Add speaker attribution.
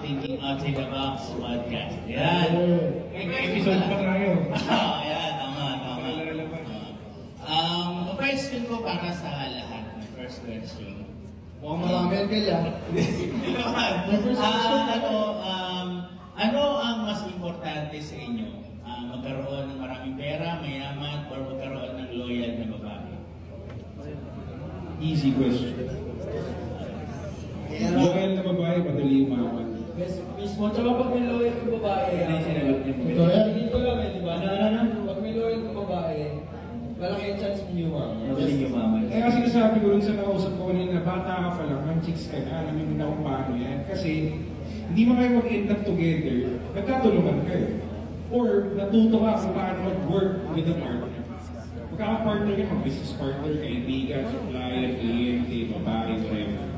Speaker 1: Thinking Outside the Box podcast. Yan.
Speaker 2: May episode pa tayo.
Speaker 1: Yan, tama. Question ko para sa lahat. First question.
Speaker 3: Mukhang marami ang kaya.
Speaker 1: Ano ang mas importante sa inyo? Magkaroon ng maraming pera, mayaman, or magkaroon ng loyal na babae?
Speaker 2: Easy question. Loyal na babae, madali umaman.
Speaker 3: Mismo, tsaka pag may loyal na babae, dito lang di ba? Pag may loyal na babae, malaki ang chance mo yumaman.
Speaker 2: Kaya sinasabi ko rin sa nakausap ko kanina, bata ka pa lang, ang chicks ka na, alam mo na kung paano yan. Kasi, hindi mo kayo mag-end up together, nagkatulungan kayo. Or, natuto ka kung paano mag-work with a partner. Magkaka-partner kayo, mag-business partner, kaibigan, supplier, kliyente, babae, whatever.